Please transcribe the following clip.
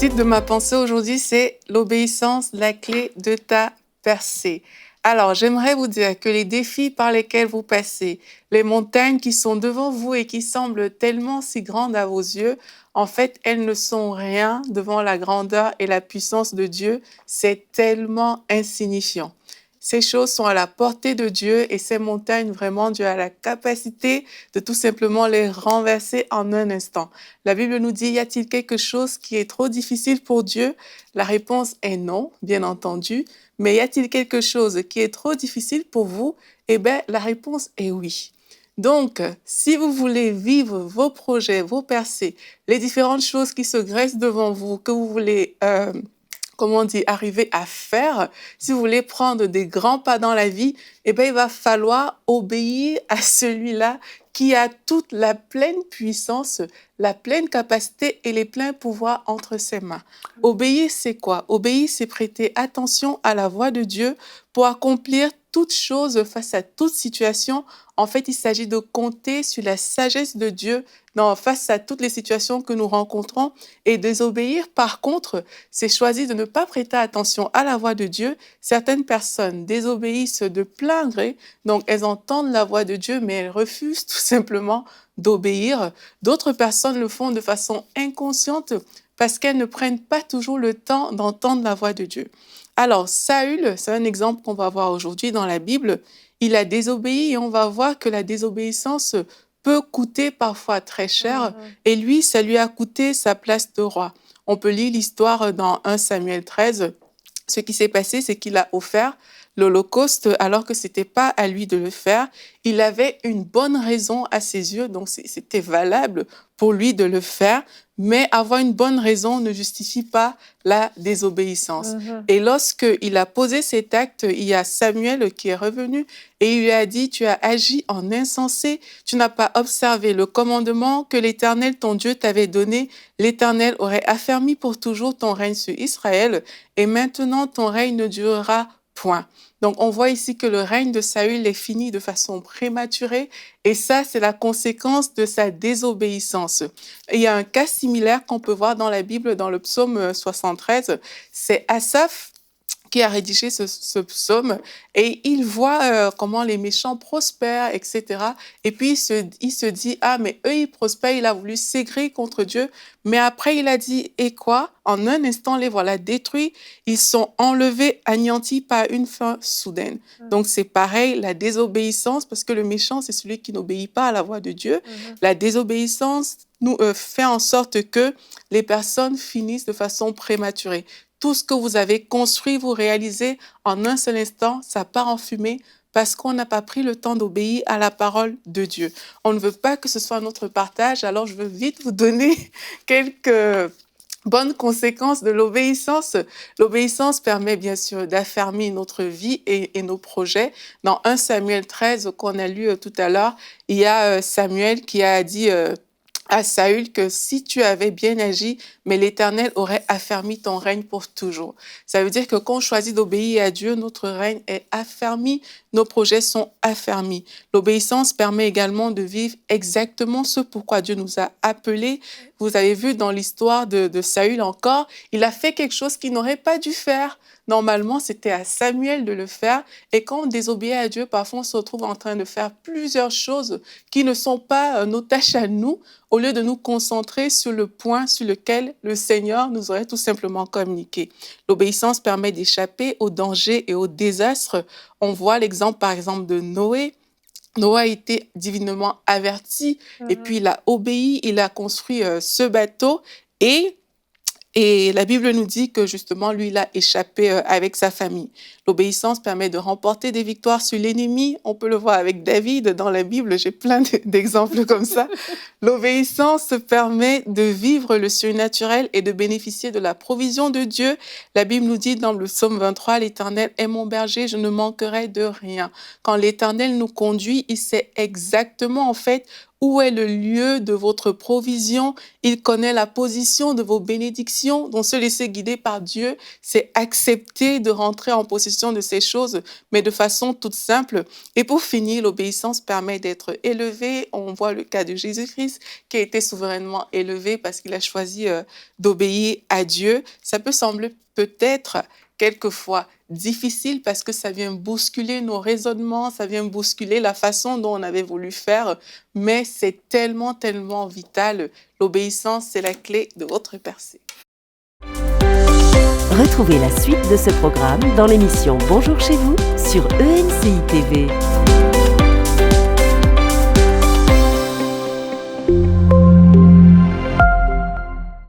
titre de ma pensée aujourd'hui, c'est l'obéissance, la clé de ta percée. Alors, j'aimerais vous dire que les défis par lesquels vous passez, les montagnes qui sont devant vous et qui semblent tellement si grandes à vos yeux, en fait, elles ne sont rien devant la grandeur et la puissance de Dieu. C'est tellement insignifiant. Ces choses sont à la portée de Dieu et ces montagnes, vraiment, Dieu a la capacité de tout simplement les renverser en un instant. La Bible nous dit, y a-t-il quelque chose qui est trop difficile pour Dieu? La réponse est non, bien entendu. Mais y a-t-il quelque chose qui est trop difficile pour vous? Eh bien, la réponse est oui. Donc, si vous voulez vivre vos projets, vos percées, les différentes choses qui se graissent devant vous, que vous voulez, comment on dit, arriver à faire, si vous voulez prendre des grands pas dans la vie, eh bien, il va falloir obéir à celui-là qui a toute la pleine puissance, la pleine capacité et les pleins pouvoirs entre ses mains. Obéir, c'est quoi? Obéir, c'est prêter attention à la voix de Dieu pour accomplir toute chose face à toute situation. En fait, il s'agit de compter sur la sagesse de Dieu face à toutes les situations que nous rencontrons. Et désobéir, par contre, c'est choisir de ne pas prêter attention à la voix de Dieu. Certaines personnes désobéissent de plein gré, donc elles entendent la voix de Dieu, mais elles refusent tout simplement d'obéir. D'autres personnes le font de façon inconsciente parce qu'elles ne prennent pas toujours le temps d'entendre la voix de Dieu. Alors, Saül, c'est un exemple qu'on va voir aujourd'hui dans la Bible. Il a désobéi et on va voir que la désobéissance peut coûter parfois très cher. Et lui, ça lui a coûté sa place de roi. On peut lire l'histoire dans 1 Samuel 13. Ce qui s'est passé, c'est qu'il a offert l'Holocauste alors que ce n'était pas à lui de le faire. Il avait une bonne raison à ses yeux, donc c'était valable pour lui de le faire, mais avoir une bonne raison ne justifie pas la désobéissance. Et lorsqu'il a posé cet acte, il y a Samuel qui est revenu et il lui a dit, tu as agi en insensé, tu n'as pas observé le commandement que l'Éternel, ton Dieu, t'avait donné. L'Éternel aurait affermi pour toujours ton règne sur Israël et maintenant ton règne ne durera point. Donc, on voit ici que le règne de Saül est fini de façon prématurée et ça, c'est la conséquence de sa désobéissance. Et il y a un cas similaire qu'on peut voir dans la Bible, dans le psaume 73. C'est Asaph qui a rédigé ce psaume et il voit comment les méchants prospèrent, etc. Et puis il se dit, ah, mais eux, ils prospèrent, il a voulu s'aigrer contre Dieu. Mais après, il a dit, et quoi? En un instant, les voilà détruits. Ils sont enlevés, anéantis par une fin soudaine. Donc, c'est pareil, la désobéissance, parce que le méchant, c'est celui qui n'obéit pas à la voix de Dieu. La désobéissance nous fait en sorte que les personnes finissent de façon prématurée. Tout ce que vous avez construit, vous réalisez en un seul instant, ça part en fumée parce qu'on n'a pas pris le temps d'obéir à la parole de Dieu. On ne veut pas que ce soit notre partage, alors je veux vite vous donner quelques bonnes conséquences de l'obéissance. L'obéissance permet bien sûr d'affermir notre vie et nos projets. Dans 1 Samuel 13 qu'on a lu tout à l'heure, il y a Samuel qui a dit à Saül que si tu avais bien agi, mais l'Éternel aurait affermi ton règne pour toujours. Ça veut dire que quand on choisit d'obéir à Dieu, notre règne est affermi, nos projets sont affermis. L'obéissance permet également de vivre exactement ce pourquoi Dieu nous a appelés. Vous avez vu dans l'histoire de Saül encore, il a fait quelque chose qu'il n'aurait pas dû faire. Normalement, c'était à Samuel de le faire. Et quand on désobéit à Dieu, parfois on se retrouve en train de faire plusieurs choses qui ne sont pas nos tâches à nous, au lieu de nous concentrer sur le point sur lequel le Seigneur nous aurait tout simplement communiqué. L'obéissance permet d'échapper aux dangers et aux désastres. On voit l'exemple, par exemple, de Noé. Noé a été divinement averti et puis il a obéi, il a construit ce bateau et la Bible nous dit que justement, lui, il a échappé avec sa famille. L'obéissance permet de remporter des victoires sur l'ennemi. On peut le voir avec David dans la Bible. J'ai plein d'exemples comme ça. L'obéissance permet de vivre le surnaturel et de bénéficier de la provision de Dieu. La Bible nous dit dans le psaume 23, l'Éternel est mon berger, je ne manquerai de rien. Quand l'Éternel nous conduit, il sait exactement en fait où est le lieu de votre provision. Il connaît la position de vos bénédictions. Donc, se laisser guider par Dieu, c'est accepter de rentrer en possession de ces choses, mais de façon toute simple. Et pour finir, l'obéissance permet d'être élevé. On voit le cas de Jésus-Christ qui a été souverainement élevé parce qu'il a choisi d'obéir à Dieu. Ça peut sembler peut-être quelquefois difficile parce que ça vient bousculer nos raisonnements, ça vient bousculer la façon dont on avait voulu faire, mais c'est tellement, tellement vital. L'obéissance, c'est la clé de votre percée. Retrouvez la suite de ce programme dans l'émission Bonjour chez vous sur ENCI TV.